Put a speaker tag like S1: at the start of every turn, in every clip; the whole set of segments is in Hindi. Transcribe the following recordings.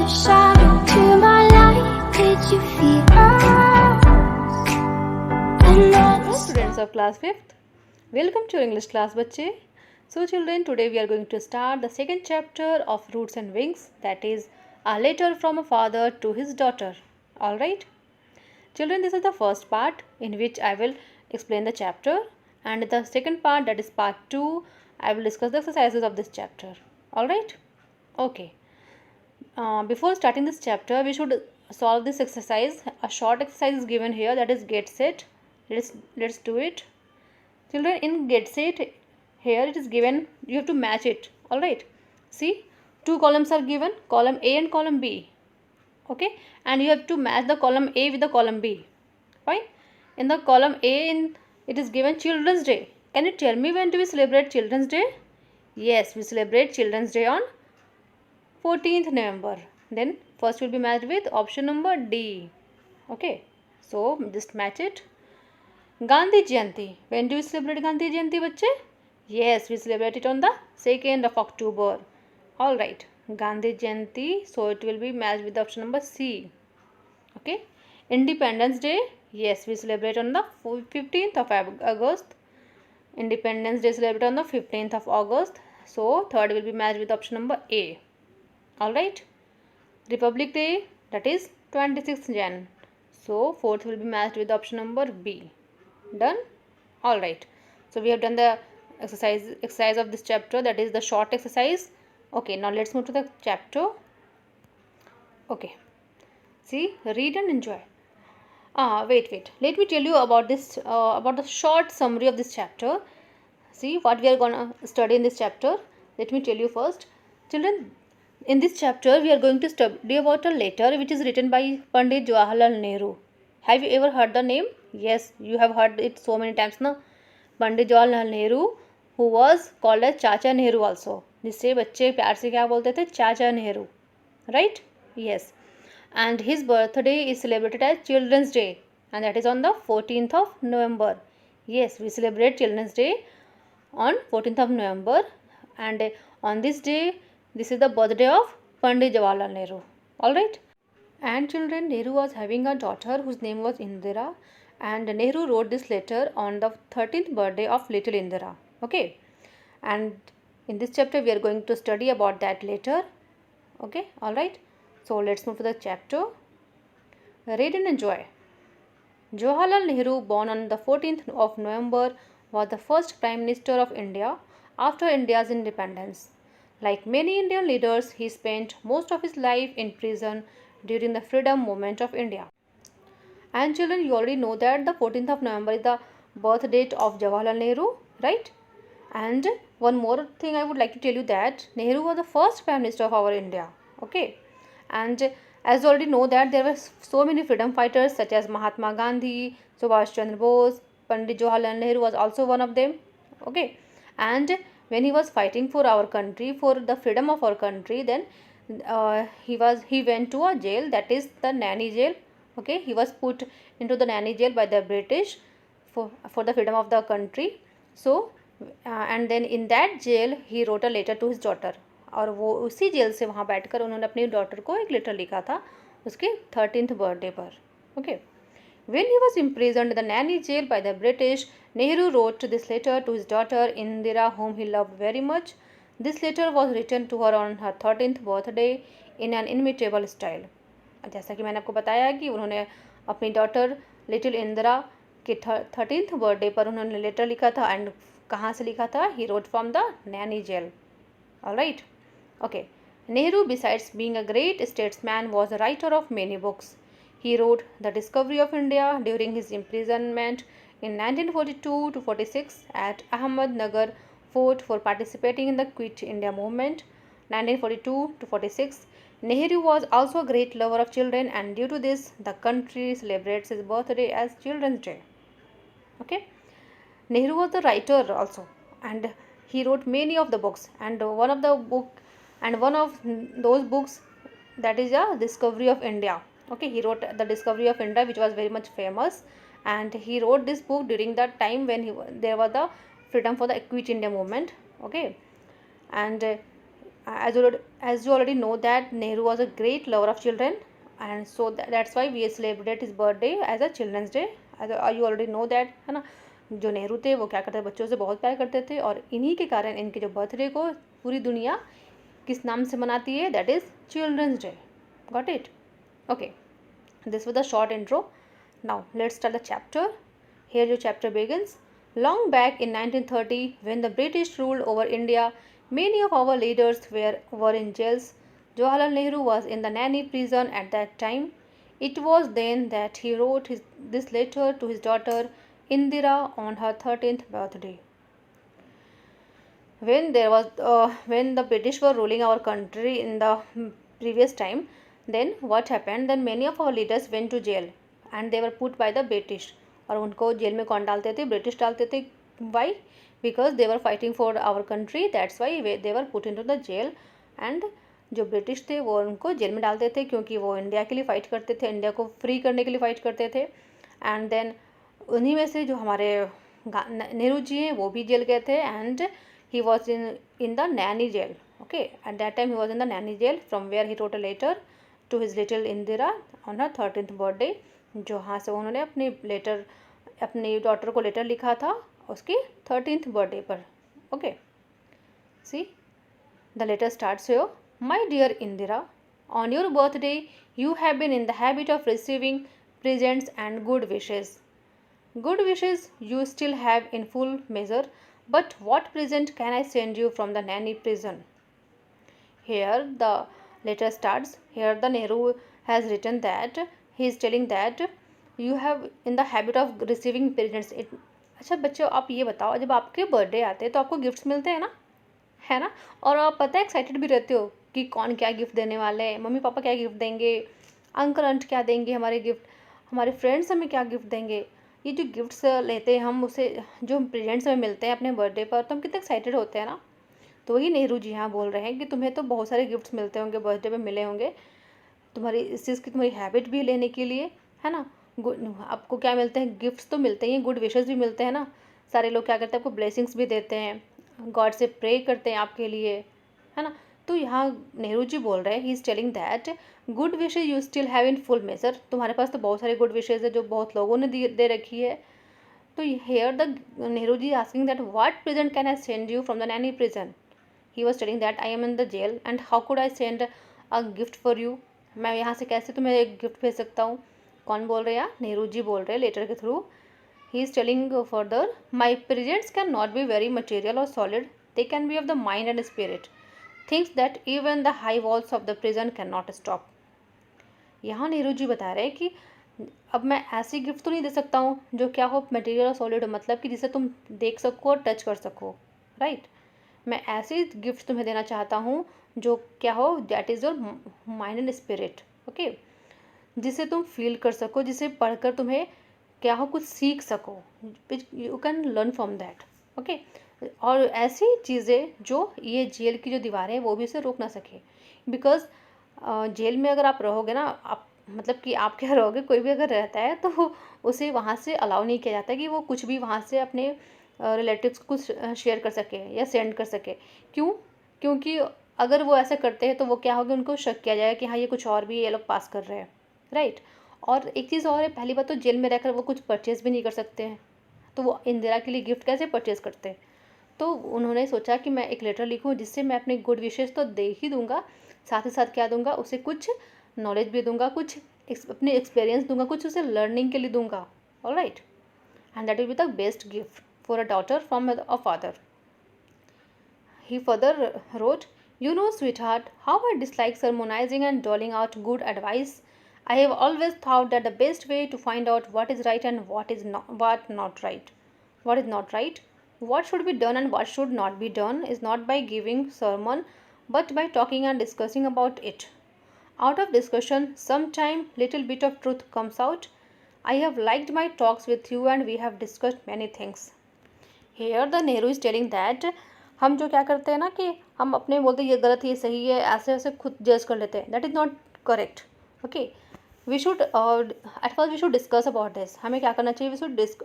S1: shadow to my light. Did you feel us? And then
S2: Students of class 5th, welcome to your English class बच्चे. So children, today we are going to start the second chapter of Roots and Wings, that is a letter from a father to his daughter. Alright children, this is the first part in which I will explain the chapter, and the second part, that is part 2, I will discuss the exercises of this chapter. Alright, okay. Before starting this chapter, we should solve this exercise. A short exercise is given here, that is get set. Let's do it. Children, in get set, here it is given, you have to match it. Alright, see, two columns are given, column A and column B. Okay, and you have to match the column A with the column B. Fine. In the column A, it is given Children's Day. Can you tell me when do we celebrate Children's Day? Yes, we celebrate Children's Day on 14th November. Then first will be matched with option number D. Okay, so just match it. Gandhi Jayanti. When do we celebrate Gandhi Jayanti, bachche? Yes, we celebrate it on the 2nd of October. Alright, Gandhi Jayanti. So it will be matched with option number C. Okay, Independence Day. Yes, we celebrate on the 15th of August. Independence Day celebrate on the 15th of August. So third will be matched with option number A. Alright, Republic Day, that is 26th Jan. So fourth will be matched with option number B. Done? Alright, so we have done the exercise of this chapter, that is the short exercise. Okay, now let's move to the chapter. Okay, see, read and enjoy. Wait, let me tell you about this, about the short summary of this chapter. See what we are gonna study in this chapter. Let me tell you first. Children, in this chapter we are going to study about a letter which is written by Pandit Jawaharlal Nehru. Have you ever heard the name? Yes, you have heard it so many times now. Pandit Jawaharlal Nehru, who was called as Chacha Nehru also. जिससे बच्चे प्यार से क्या बोलते थे? Chacha Nehru. Right? Yes. And his birthday is celebrated as Children's Day, and that is on the 14th of November. Yes, we celebrate Children's Day on 14th of November, and on this day, this is the birthday of Pandit Jawaharlal Nehru. Alright? And children, Nehru was having a daughter whose name was Indira, and Nehru wrote this letter on the 13th birthday of little Indira. Okay? And in this chapter, we are going to study about that letter. Okay? Alright? So let's move to the chapter. Read and enjoy. Jawaharlal Nehru, born on the 14th of November, was the first Prime Minister of India after India's independence. Like many Indian leaders, he spent most of his life in prison during the freedom movement of India. And children, you already know that the 14th of November is the birth date of Jawaharlal Nehru, right? And one more thing I would like to tell you, that Nehru was the first Prime Minister of our India. Okay? And as you already know that there were so many freedom fighters such as Mahatma Gandhi, Subhash Chandra Bose, Pandit Jawaharlal Nehru was also one of them. Okay? And when he was fighting for our country, for the freedom of our country, then he went to a jail, that is the Naini jail. Okay, he was put into the Naini jail by the British for the freedom of the country. So and then in that jail he wrote a letter to his daughter, और वो उसी जेल से वहाँ बैठकर उन्होंने अपनी डॉटर को एक लेटर लिखा था उसके 13th बर्थडे पर. Okay. When he was imprisoned in the Naini jail by the British, Nehru wrote this letter to his daughter Indira, whom he loved very much. This letter was written to her on her 13th birthday in an inimitable style. जैसा कि मैंने आपको बताया कि उन्होंने अपनी डॉटर लिटिल इंदिरा के 13th बर्थडे पर उन्होंने लेटर लिखा था. एंड कहाँ से लिखा था? He wrote from the Naini jail. Alright. Okay. Nehru, besides being a great statesman, was a writer of many books. He wrote The Discovery of India during his imprisonment in 1942 to 46 at Ahmednagar Fort for participating in the Quit India movement. 1942 to 46. Nehru was also a great lover of children, and due to this, the country celebrates his birthday as Children's Day. Okay. Nehru was the writer also, and he wrote many of the books, and one of those books, that is a Discovery of India. Okay, he wrote the Discovery of India, which was very much famous, and he wrote this book during that time when there was the freedom for the Quit India movement. Okay, and as you already know that Nehru was a great lover of children, and so that's why we celebrate his birthday as a children's day. You already know that, है ना. जो नेहरू थे वो क्या करते थे, बच्चों से बहुत प्यार करते थे, और इन्हीं के कारण इनके जो बर्थडे को पूरी दुनिया किस नाम से मनाती है, that is children's day. Got it? Okay, this was the short intro. Now let's start the chapter. Here your chapter begins. Long back in 1930, when the British ruled over India, many of our leaders were in jails. Jawaharlal Nehru was in the Nani prison at that time. It was then that he wrote this letter to his daughter Indira on her 13th birthday. When the British were ruling our country in the previous time, then what happened? Then many of our leaders went to jail and they were put by the British. और उनको जेल में कौन डालते थे? ब्रिटिश डालते थे. Why? Because they were fighting for our country, that's why they were put into the jail. And जो ब्रिटिश थे वो उनको जेल में डालते थे क्योंकि वो इंडिया के लिए फ़ाइट करते थे, इंडिया को फ्री करने के लिए फ़ाइट करते थे. एंड देन उन्हीं में से जो हमारे नेहरू जी हैं वो भी जेल गए थे, and he was in the Naini jail. Okay, at that time he was in the Naini jail, from where he wrote a letter to his little Indira on her 13th birthday. जहाँ से उन्होंने अपनी डॉटर को लेटर लिखा था उसकी 13th बर्थडे पर. Okay, see the letter starts here. My dear Indira, on your birthday you have been in the habit of receiving presents and good wishes. Good wishes you still have in full measure, but what present can I send you from the nanny prison? Here the letter starts. Here the Nehru has written that he is telling that you have in the habit of receiving presents. अच्छा बच्चों, आप ये बताओ, जब आपके बर्थडे आते हैं तो आपको गिफ्ट्स मिलते हैं ना, है ना, और आप पता है एक्साइटेड भी रहते हो कि कौन क्या गिफ्ट देने वाले हैं, मम्मी पापा क्या गिफ्ट देंगे, अंकल आंट क्या देंगे हमारे गिफ्ट, हमारे फ्रेंड्स हमें क्या गिफ्ट देंगे. ये जो गिफ्ट्स लेते हैं हम, उसे जो प्रेजेंट्स हमें मिलते हैं अपने बर्थडे पर, तो हम कितने एक्साइटेड होते हैं ना. तो वही नेहरू जी यहाँ बोल रहे हैं कि तुम्हें तो बहुत सारे गिफ्ट्स मिलते होंगे, बर्थडे पे मिले होंगे, तुम्हारी इस चीज़ की तुम्हारी हैबिट भी लेने के लिए, है ना. आपको क्या मिलते हैं? गिफ्ट्स तो मिलते हैं, गुड विशेस भी मिलते हैं ना. सारे लोग क्या करते हैं, आपको ब्लेसिंग्स भी देते हैं, गॉड से प्रे करते हैं आपके लिए, है ना. तो यहाँ नेहरू जी बोल रहे हैं, he is telling that good wishes you still have in full measure. तुम्हारे पास तो बहुत सारे गुड विशेज है जो बहुत लोगों ने दे रखी है. तो here the Nehru ji asking that what present can I send you from the Naini prison. He was telling that I am in the jail and how could I send a gift for you. मैं यहाँ से कैसे तुम्हें एक गिफ्ट भेज सकता हूँ. कौन बोल रहे हैं? नेहरू जी बोल रहे हैं लेटर के थ्रू. He is telling further, my presents can not be very material और solid, they can be of the mind and spirit, things that even the high walls of the prison can not stop. यहाँ नेहरू जी बता रहे हैं कि अब मैं ऐसी गिफ्ट तो नहीं दे सकता हूँ जो क्या हो मटेरियल और सॉलिड हो, मतलब कि जिसे तुम देख सको और टच कर सको, राइट. मैं ऐसी गिफ्ट तुम्हें देना चाहता हूँ जो क्या हो, that is your mind and spirit. Okay, जिसे तुम फील कर सको, जिसे पढ़कर तुम्हें क्या हो कुछ सीख सको, you can learn from that. Okay, और ऐसी चीज़ें जो ये जेल की जो दीवारें हैं वो भी उसे रोक ना सके. बिकॉज जेल में अगर आप रहोगे ना, आप मतलब कि आप क्या रहोगे, कोई भी अगर रहता है तो उसे वहाँ से अलाउ नहीं किया जाता कि वो कुछ भी वहाँ से अपने रिलेटिव्स को शेयर कर सके या सेंड कर सके. क्यों? क्योंकि अगर वो ऐसा करते हैं तो वो क्या होगा, उनको शक किया जाएगा कि हाँ ये कुछ और भी ये लोग पास कर रहे हैं, राइट. और एक चीज़ और है, पहली बात तो जेल में रहकर वो कुछ परचेज़ भी नहीं कर सकते हैं, तो वो इंदिरा के लिए गिफ्ट कैसे परचेज़ करते हैं. तो उन्होंने सोचा कि मैं एक लेटर लिखूं जिससे मैं अपने गुड विशेस तो दे ही दूंगा, साथ ही साथ क्या दूंगा, उसे कुछ नॉलेज भी दूंगा, कुछ अपने एक्सपीरियंस दूंगा, कुछ उसे लर्निंग के लिए दूंगा. Alright, and that will be the best gift for a daughter from a father. He further wrote, you know, sweetheart, how I dislike sermonizing and doling out good advice. I have always thought that the best way to find out what is right and what not right. What is not right, what should be done and what should not be done is not by giving sermon, but by talking and discussing about it. Out of discussion, sometime little bit of truth comes out. I have liked my talks with you and we have discussed many things. Here the Nehru is telling that हम जो क्या करते हैं ना कि हम अपने बोलते हैं ये गलत है ये सही है, ऐसे ऐसे खुद जज कर लेते हैं. That is not correct. Okay, we should at first we should discuss about this. हमें क्या करना चाहिए,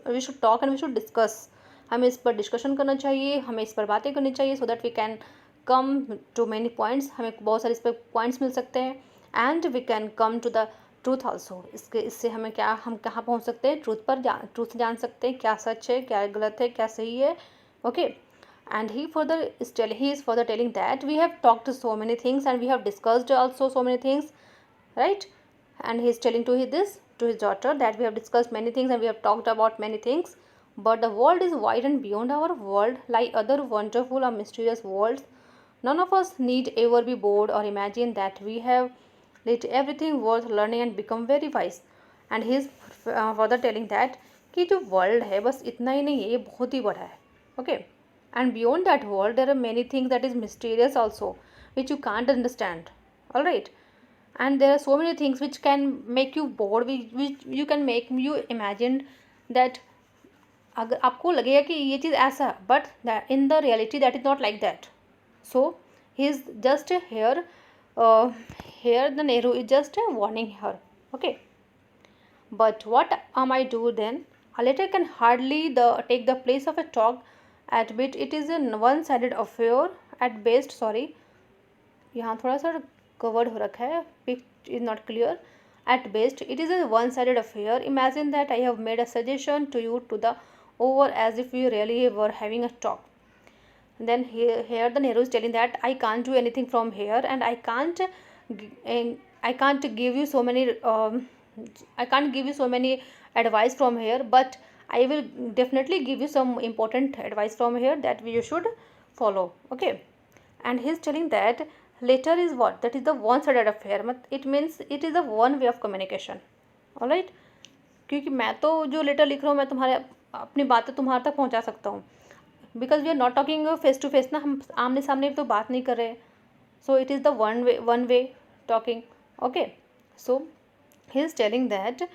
S2: we should talk and we should discuss. हमें इस पर डिस्कशन करना चाहिए, हमें इस पर बातें करनी चाहिए, so that we can come to many points, हमें बहुत सारे इस पर पॉइंट्स मिल सकते हैं. And we can come to the truth also, इससे हमें क्या, हम कहाँ पहुँच सकते हैं, ट्रूथ जान सकते हैं, क्या सच है, क्या गलत है, क्या सही है. Okay. And he is further telling that we have talked so many things and we have discussed also so many things, right? And he is telling to his daughter that we have discussed many things and we have talked about many things, but the world is wide and beyond our world lie other wonderful or mysterious worlds. None of us need ever be bored or imagine that we have lit everything worth learning and become very wise. And he is further telling that कि जो वर्ल्ड है बस इतना ही नहीं है, ये बहुत ही बड़ा है. Okay. And beyond that world there are many things that is mysterious also, which you can't understand. All right. And there are so many things which can make you bored, which you can make you imagine that अगर आपको लगेगा कि ये चीज़ ऐसा, but in the reality that is not like that. So he is just here, the Nehru is just warning her. Okay. But what am I do then? A letter can hardly take the place of a talk. At best it is a one-sided affair. At best, sorry, यहाँ थोड़ा सा कवर्ड हो रखा है, pitch is not clear. At best it is a one-sided affair. Imagine that I have made a suggestion to you to the over as if we really were having a talk. Then here the Nehru is telling that I can't do anything from here and I can't give you so many advice from here, but I will definitely give you some important advice from here that you should follow. Okay. And he is telling that letter is what? That is the one-sided affair. It means it is the one way of communication. All right. क्योंकि मैं तो जो लेटर लिख रहा हूँ मैं तुम्हारे अपनी बातें तुम्हारे तक पहुँचा सकता हूँ, because we are not talking face to face ना, हम आमने सामने तो बात नहीं कर रहे. So it is the one way talking. Okay. So he is telling that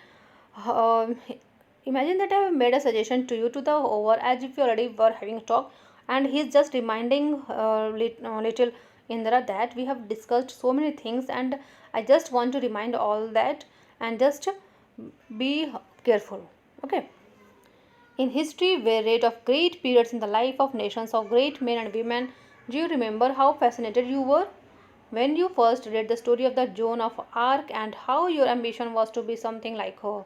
S2: imagine that I have made a suggestion to you to the over as if you already were having a talk. And he is just reminding little Indra that we have discussed so many things and I just want to remind all that and just be careful. Okay. In history were read of great periods in the life of nations of great men and women. Do you remember how fascinated you were when you first read the story of the Joan of Arc and how your ambition was to be something like her?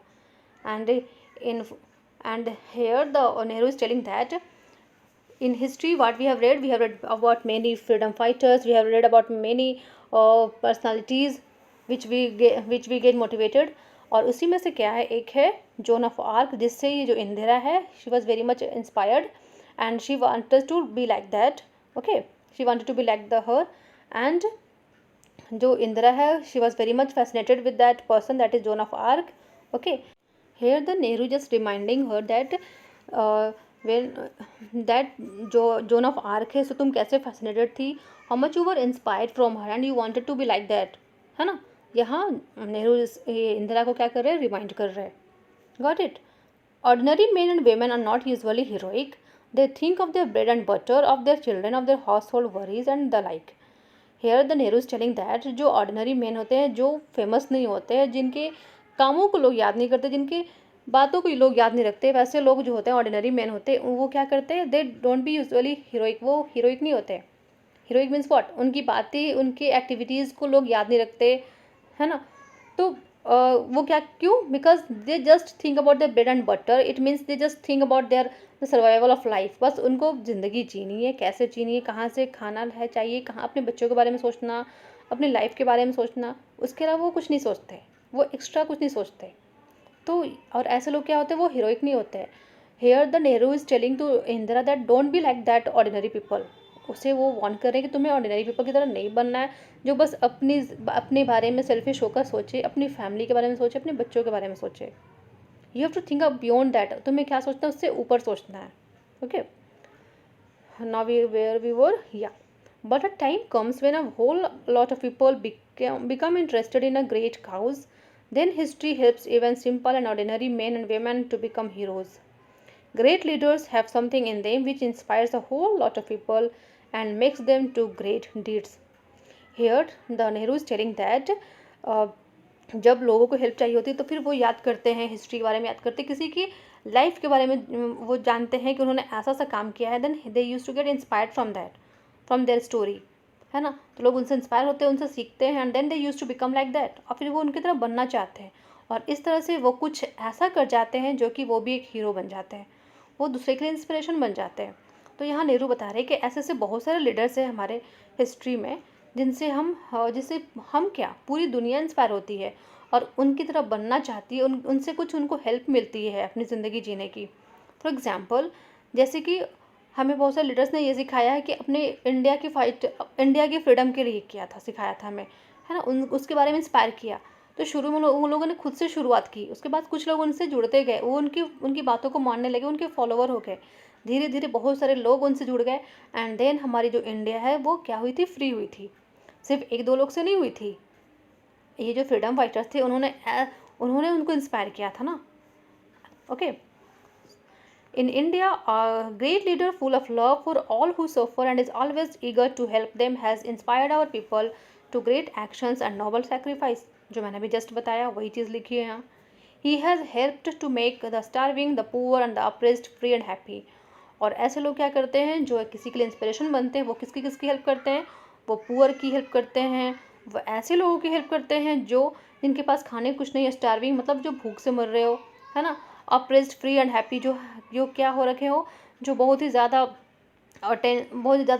S2: And here the Nehru is telling that in history what we have read about many freedom fighters, we have read about many personalities which we get motivated. और उसी में से क्या है, एक है जोन ऑफ आर्क, जिससे ये जो इंदिरा है she was very much inspired and she wanted to be like that. Okay. She wanted to be like the her. And जो इंदिरा है she was very much fascinated with that person that is Joan of Arc. Okay. Here the Nehru just reminding her that when that जो Joan of Arc है, so तुम कैसे fascinated थी, how much you were inspired from her and you wanted to be like that, है ना. यहाँ नेहरू इंदिरा को क्या कर रहे हैं, रिमाइंड कर रहे हैं. Got it? Ordinary men and women are not usually heroic. They think of their bread and butter, of their children, of their household worries and the like. Here the Nehru is telling that जो ordinary men होते हैं, जो famous नहीं होते हैं, जिनके कामों को लोग याद नहीं करते, जिनकी बातों को लोग याद नहीं रखते, वैसे लोग जो होते हैं ऑर्डिनरी मैन होते हैं, वो क्या करते हैं, they don't be usually heroic. वो हीरोइक नहीं होते. Heroic means what? उनकी बातें, उनकी एक्टिविटीज़ को लोग याद नहीं रखते, है ना. तो वो क्या, क्यों? Because they just think about their bread and butter. It means they just think about their the survival of life. बस उनको ज़िंदगी जीनी है, कैसे जीनी है, कहाँ से खाना है चाहिए, कहाँ अपने बच्चों के बारे में सोचना, अपनी लाइफ के बारे में सोचना, उसके अलावा वो कुछ नहीं सोचते, वो एक्स्ट्रा कुछ नहीं सोचते. तो और ऐसे लोग क्या होते हैं, वो हीरोइक नहीं होते हैं. Here the Nehru is telling to Indira that don't be like that ordinary people. उसे वो वार्न कर रहे हैं कि तुम्हें ऑर्डिनरी पीपल की तरह नहीं बनना है, जो बस अपने बारे में सेल्फिश होकर सोचे, अपनी फैमिली के बारे में सोचे, अपने बच्चों के बारे में सोचे. You have to think up beyond that. तुम्हें क्या सोचना है, उससे ऊपर सोचना है. ओके. नाउ वी वर या. But a time comes when a whole lot of people become interested in a great cause. Then history helps even simple and ordinary men and women to become heroes. Great leaders have something in them which inspires a whole lot of people and makes them do great deeds. Here the Nehru is telling that जब लोगों को हेल्प चाहिए होती है तो फिर वो याद करते हैं, हिस्ट्री के बारे में याद करते हैं, किसी की लाइफ के बारे में वो जानते हैं कि उन्होंने ऐसा सा काम किया है. Then they use to get inspired from that, from their story. है ना। तो लोग उनसे इंस्पायर होते हैं, उनसे सीखते हैं, and then they use to become like that, और फिर वो उनकी तरह बनना चाहते हैं, और इस तरह से वो कुछ ऐसा कर जाते हैं जो कि वो भी एक हीरो बन जाते हैं, वो दूसरे के लिए इंस्पिरेशन बन जाते हैं। तो यहाँ नेहरू बता रहे हैं कि ऐसे ऐसे बहुत सारे लीडर्स हैं हमारे हिस्ट्री में जिससे हम क्या पूरी दुनिया इंस्पायर होती है और उनकी तरह बनना चाहती है, उनसे कुछ उनको हेल्प मिलती है अपनी ज़िंदगी जीने की। फॉर एग्ज़ाम्पल, जैसे कि हमें बहुत सारे लीडर्स ने ये सिखाया है कि अपने इंडिया की फ्रीडम के लिए किया था, सिखाया था हमें, है ना, उसके बारे में इंस्पायर किया। तो शुरू में उन लोगों ने खुद से शुरुआत की, उसके बाद कुछ लोग उनसे जुड़ते गए, वो उनकी बातों को मानने लगे, उनके फॉलोवर हो गए, धीरे धीरे बहुत सारे लोग उनसे जुड़ गए, एंड देन हमारी जो इंडिया है वो क्या हुई थी, फ्री हुई थी। सिर्फ एक दो लोग से नहीं हुई थी, ये जो फ्रीडम फाइटर्स थे उन्होंने उनको इंस्पायर किया था ना। Okay, in India, a great leader full of love for all who suffer and is always eager to help them has inspired our people to great actions and noble sacrifice। जो मैंने भी जस्ट बताया वही चीज़ लिखी है यहाँ। He has helped to make the starving, the poor and the oppressed free and happy। और ऐसे लोग क्या करते हैं जो किसी के लिए इंस्पिरेशन बनते हैं, वो किसकी किसकी हेल्प करते हैं, वो पुअर की हेल्प करते हैं, वो ऐसे लोगों की हेल्प करते हैं जो जिनके पास खाने कुछ नहीं है, स्टार्विंग मतलब जो भूख से मर रहे हो, है ना, अप्रेस्ड फ्री एंड हैप्पी जो क्या हो रखे हो, जो बहुत ही ज़्यादा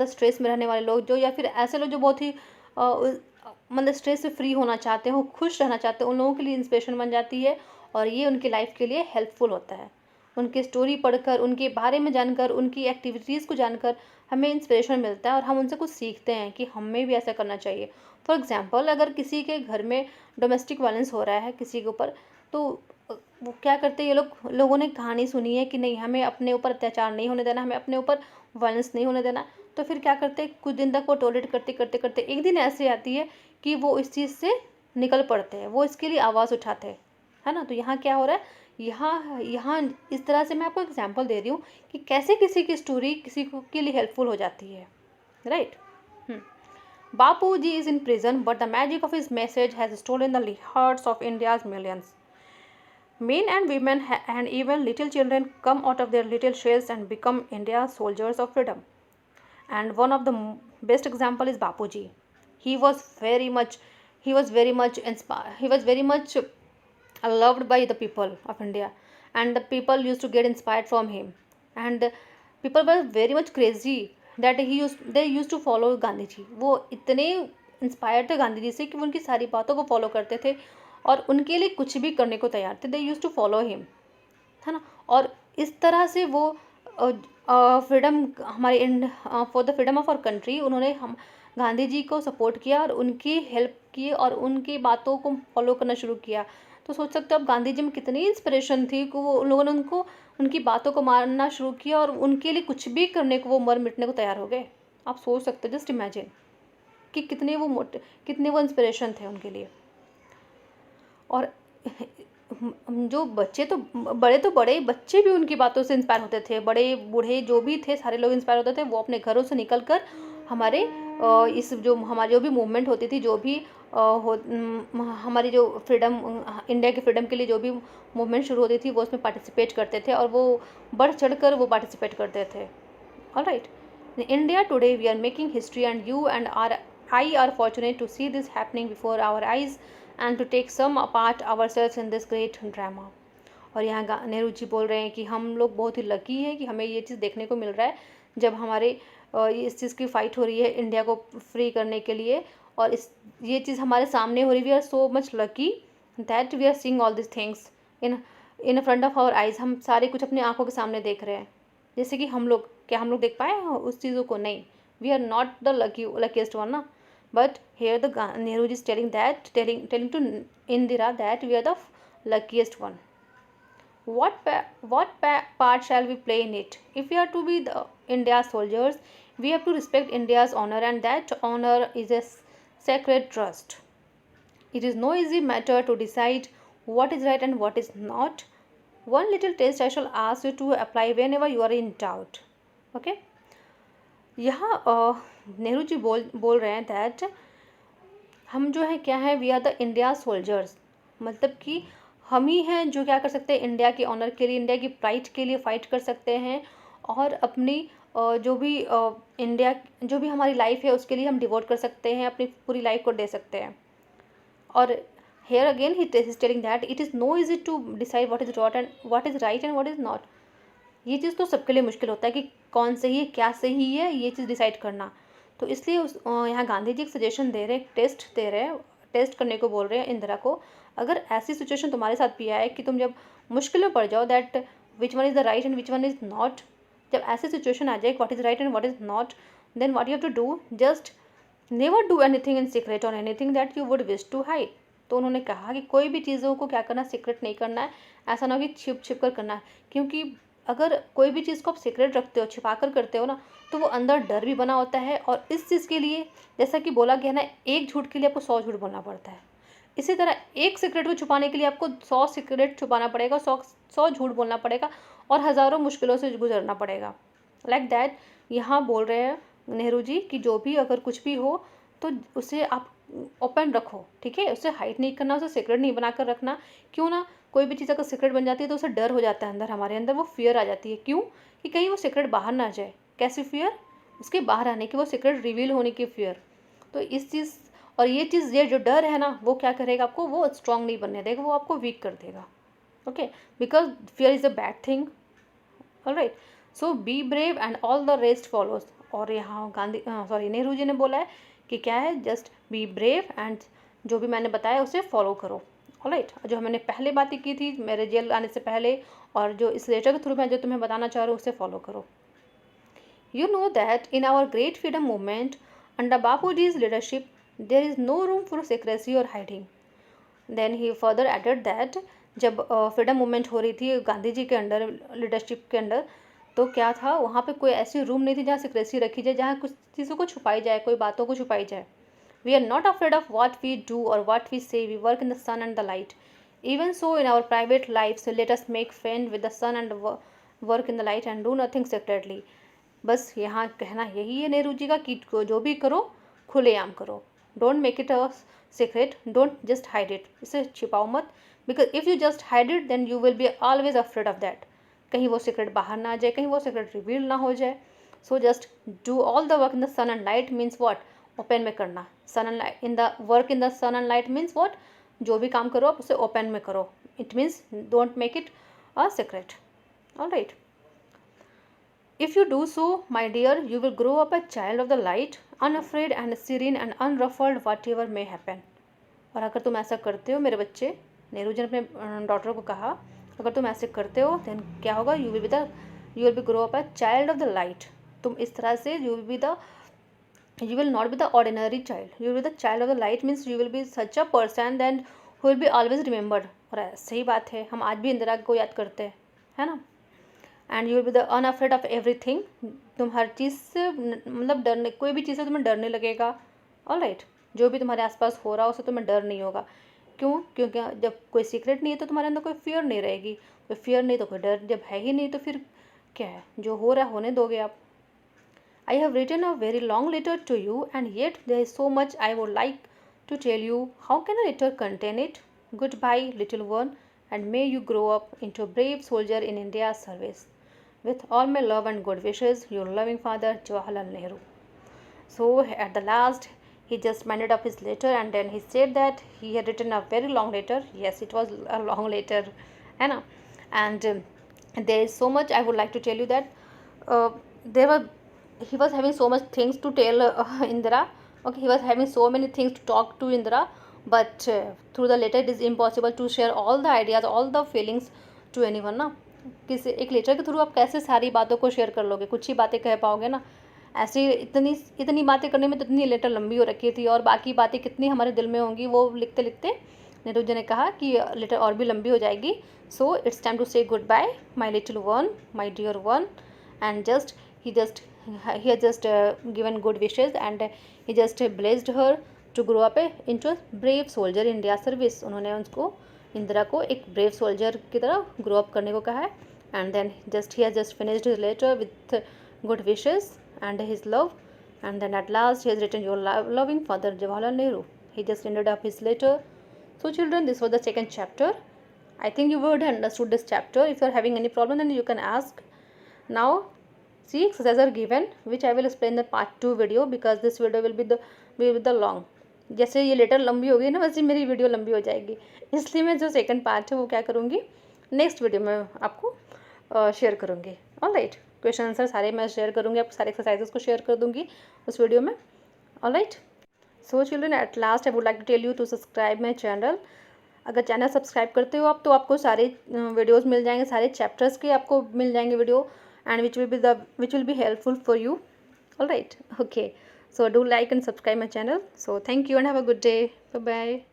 S2: स्ट्रेस में रहने वाले लोग, जो या फिर ऐसे लोग जो बहुत ही मतलब स्ट्रेस से फ्री होना चाहते हो, खुश रहना चाहते हैं, उन लोगों के लिए इंस्पिरेशन बन जाती है, और ये उनकी लाइफ के लिए हेल्पफुल होता है। उनकी स्टोरी पढ़कर, उनके बारे में जानकर, उनकी एक्टिविटीज़ को जानकर हमें इंस्पिरेशन मिलता है और हम उनसे कुछ सीखते हैं कि हमें भी ऐसा करना चाहिए। फॉर एग्ज़ाम्पल, अगर किसी के घर में डोमेस्टिक वायलेंस हो रहा है किसी के ऊपर, तो वो क्या करते हैं, ये लोगों ने कहानी सुनी है कि नहीं, हमें अपने ऊपर अत्याचार नहीं होने देना, हमें अपने ऊपर वायलेंस नहीं होने देना। तो फिर क्या करते हैं, कुछ दिन तक वो टॉलरेट करते करते करते एक दिन ऐसे आती है कि वो इस चीज़ से निकल पड़ते हैं, वो इसके लिए आवाज़ उठाते हैं, है ना। तो यहाँ क्या हो रहा है, यहाँ इस तरह से मैं आपको एग्जांपल दे रही हूँ कि कैसे किसी की स्टोरी किसी को के लिए हेल्पफुल हो जाती है, right. Bapu ji is in prison but the magic of his message has stolen the hearts of India's millions. Men and women and even little children come out of their little shells and become India's soldiers of freedom. And one of the best example is Bapuji. He was very much inspired. He was very much loved by the people of India, and the people used to get inspired from him. And people were very much crazy that they used to follow Gandhi ji. वो इतने इंस्पायर्ड थे गांधी जी से कि वो उनकी सारी बातों को फॉलो करते थे और उनके लिए कुछ भी करने को तैयार थे। They use to follow him, है ना। और इस तरह से वो freedom for the freedom of our country, उन्होंने हम गांधी जी को सपोर्ट किया और उनकी हेल्प की और उनकी बातों को फॉलो करना शुरू किया। तो सोच सकते हो आप गांधी जी में कितनी इंस्पिरेशन थी कि वो उन लोगों ने उनकी बातों को मानना शुरू किया और उनके लिए कुछ भी करने को वो मर मिटने को तैयार हो गए। आप सोच सकते हो, जस्ट इमेजिन कि कितने वो इंस्पिरेशन थे उनके लिए। और जो बच्चे तो बड़े बच्चे भी उनकी बातों से इंस्पायर होते थे, बड़े बूढ़े जो भी थे सारे लोग इंस्पायर होते थे। वो अपने घरों से निकल कर हमारी जो भी मूवमेंट होती थी, जो भी हमारी जो फ्रीडम, इंडिया की फ्रीडम के लिए जो भी मूवमेंट शुरू होती थी वो उसमें पार्टिसिपेट करते थे और वो बढ़ चढ़ कर वो पार्टिसिपेट करते थे। Alright, in India today we are making history and you and I are fortunate to see this happening before our eyes and to take some part ourselves in this great drama। और यहाँ नेहरू जी बोल रहे हैं कि हम लोग बहुत ही लकी हैं कि हमें ये चीज़ देखने को मिल रहा है जब हमारे इस चीज़ की फ़ाइट हो रही है इंडिया को फ्री करने के लिए, और ये चीज़ हमारे सामने हो रही है। We are so much lucky that we are seeing all this things in front of our eyes. हम सारे कुछ अपनी आंखों के सामने देख रहे हैं। जैसे कि हम लोग देख पाए उस चीज़ों को? नहीं, we are not the luckiest one ना। But here the Nehru is telling to Indira that we are the luckiest one। What part shall we play in it? If we are to be the India's soldiers, we have to respect India's honor, and that honor is a sacred trust। It is no easy matter to decide what is right and what is not। One little test I shall ask you to apply whenever you are in doubt। Okay? यहाँ नेहरू जी बोल रहे हैं दैट हम जो है क्या है, we are the India soldiers. मतलब कि हम ही हैं जो क्या कर सकते हैं, इंडिया के ऑनर के लिए, इंडिया की प्राइड के लिए फ़ाइट कर सकते हैं और अपनी जो भी इंडिया, जो भी हमारी लाइफ है उसके लिए हम डिवोट कर सकते हैं, अपनी पूरी लाइफ को दे सकते हैं। और here again he is telling that it is no easy to decide what is रॉट and what is right and what is not. ये चीज़ तो सबके लिए मुश्किल होता है कि कौन सही है, क्या सही है, ये चीज़ डिसाइड करना। तो इसलिए यहाँ गांधी जी एक सजेशन दे रहे हैं, टेस्ट दे रहे हैं, टेस्ट करने को बोल रहे हैं इंदिरा को। अगर ऐसी सिचुएशन तुम्हारे साथ भी आए कि तुम जब मुश्किल में पड़ जाओ, that which one is the right and which one is not, जब ऐसी सिचुएशन आ जाए what is right and what is not, then what you have to do, just never do anything in secret और anything that you would wish to hide. तो उन्होंने कहा कि कोई भी चीज़ों को क्या करना, सीक्रेट नहीं करना है, ऐसा ना हो कि छिप छिप कर करना है। क्योंकि अगर कोई भी चीज़ को आप सीक्रेट रखते हो, छिपा कर करते हो ना, तो वो अंदर डर भी बना होता है। और इस चीज़ के लिए जैसा कि बोला गया ना, एक झूठ के लिए आपको 100 झूठ बोलना पड़ता है। इसी तरह एक सीक्रेट को छुपाने के लिए आपको 100 सीक्रेट छुपाना पड़ेगा, 100 झूठ बोलना पड़ेगा और हज़ारों मुश्किलों से गुजरना पड़ेगा। लाइक दैट यहाँ बोल रहे हैं नेहरू जी कि जो भी अगर कुछ भी हो तो उसे आप ओपन रखो, ठीक है, उसे हाइड नहीं करना, उसे सीक्रेट नहीं बनाकर रखना। क्यों ना, कोई भी चीज़ अगर सीक्रेट बन जाती है तो उसे डर हो जाता है अंदर, हमारे अंदर वो फियर आ जाती है। क्यों? कि कहीं वो सीक्रेट बाहर ना जाए। कैसी फियर? उसके बाहर आने की, वो सीक्रेट रिवील होने की फियर। तो इस चीज़ और ये चीज़, ये जो डर है ना, वो क्या करेगा आपको, वो स्ट्रांग नहीं बनने देगा, वो आपको वीक कर देगा। Okay, because fear is a bad thing. Alright, so be brave and all the rest follows. और यहाँ नेहरू जी ने बोला है कि क्या है, जस्ट बी ब्रेव एंड जो भी मैंने बताया उसे फॉलो करो। ऑलराइट, जो मैंने पहले बातें की थी मेरे जेल आने से पहले, और जो इस लेटर के थ्रू मैं जो तुम्हें बताना चाह रहा हूँ उसे फॉलो करो। You know that in our great freedom movement under Bapuji's leadership, there is no room for secrecy or hiding. Then he further added that जब फ्रीडम मूवमेंट हो रही थी गांधी जी के अंडर, लीडरशिप के अंडर, तो क्या था, वहाँ पे कोई ऐसी रूम नहीं थी जहाँ सिक्रेसी रखी जाए, जहाँ कुछ चीज़ों को छुपाई जाए, कोई बातों को छुपाई जाए। We are not afraid of what we do और what we say, we work in the sun and the light. Even so in our private life let us make friend with the sun and work in the light and do nothing secretly. बस यहाँ कहना यही है नेहरू जी का कि जो भी करो खुलेआम करो, don't make it a secret, don't just hide it, इसे छिपाओ मत। Because if you just hide it then you will be always afraid of that, कहीं वो सीक्रेट बाहर ना आ जाए, कहीं वो सीक्रेट रिवील ना हो जाए। So just do all the work in the sun and light means what, open में करना। Sun and light in the work in the sun and light means what, जो भी काम करो आप उसे ओपन में करो। It means don't make it a secret. Alright, if you do so, my dear, you will grow up a child of the light, unafraid and serene and unruffled whatever may happen. और अगर तुम ऐसा करते हो मेरे बच्चे, नेहरू जी ने अपने डॉटर को कहा, अगर तुम ऐसे करते हो देन क्या होगा, you will be grow up a child of the light. तुम इस तरह से you will not be the ordinary child, you will be the child of the light, means you will be such a person than who will be always remembered. और सही बात है, हम आज भी इंदिरा को याद करते हैं, है ना। And you will be the unafraid of everything, तुम हर चीज़ से मतलब डरने, कोई भी चीज़ से तुम्हें डरने लगेगा। ऑलराइट, जो भी तुम्हारे आसपास हो रहा है उससे तुम्हें डर नहीं होगा। क्यों? क्योंकि जब कोई सीक्रेट नहीं है तो तुम्हारे अंदर कोई फियर नहीं रहेगी, कोई फियर नहीं तो कोई डर, जब है ही नहीं तो फिर क्या है, जो हो रहा है होने दोगे आप। I have written a very long letter to you and yet there is so much I would like to tell you. How can a letter contain it? Goodbye, little one, and may you grow up into a brave soldier in India's service. With all my love and good wishes, your loving father, Jawaharlal Nehru. So at the last, he just minded up his letter and then he said that he had written a very long letter. Yes, it was a long letter, है ना. And there is so much I would like to tell you that he was having so much things to tell Indira. Okay, he was having so many things to talk to Indira, but through the letter it is impossible to share all the ideas, all the feelings to anyone ना. किसी एक लेटर के थ्रू आप कैसे सारी बातों को शेयर कर लोगे, कुछ ही बातें कह पाओगे ना. ऐसी इतनी इतनी बातें करने में तो इतनी लेटर लंबी हो रखी थी और बाकी बातें कितनी हमारे दिल में होंगी वो लिखते लिखते नेहरू जी ने कहा कि लेटर और भी लंबी हो जाएगी. So it's time to say goodbye my little one, my dear one. And just he has just given good wishes and he just blessed her to grow up into a brave soldier in India service. उन्होंने उसको इंदिरा को एक brave soldier की तरह grow up करने को कहा है. And then just he has just finished his letter with good wishes and his love. And then at last he has written your loving father Jawaharlal Nehru. He just ended up his letter. So children, this was the second chapter. I think you would have understood this chapter. If you are having any problem then you can ask. Now 3 exercises are given which I will explain the part 2 video because this video will be the long. जैसे ये लेटर लंबी होगी ना वैसे मेरी वीडियो लंबी हो जाएगी, इसलिए मैं जो सेकंड पार्ट है वो क्या करूँगी नेक्स्ट वीडियो में आपको शेयर करूँगी. ऑलराइट, क्वेश्चन आंसर सारे मैं शेयर करूँगी, आपको सारे एक्सरसाइजेस को शेयर कर दूँगी उस वीडियो में. Alright, so children at last I would like to tell you to subscribe my channel. अगर चैनल सब्सक्राइब करते हो आप तो आपको सारे वीडियोस मिल जाएंगे, सारे चैप्टर्स के आपको मिल जाएंगे video, and which will be helpful for you. Alright, okay, so do like and subscribe my channel. So thank you and have a good day. Bye bye.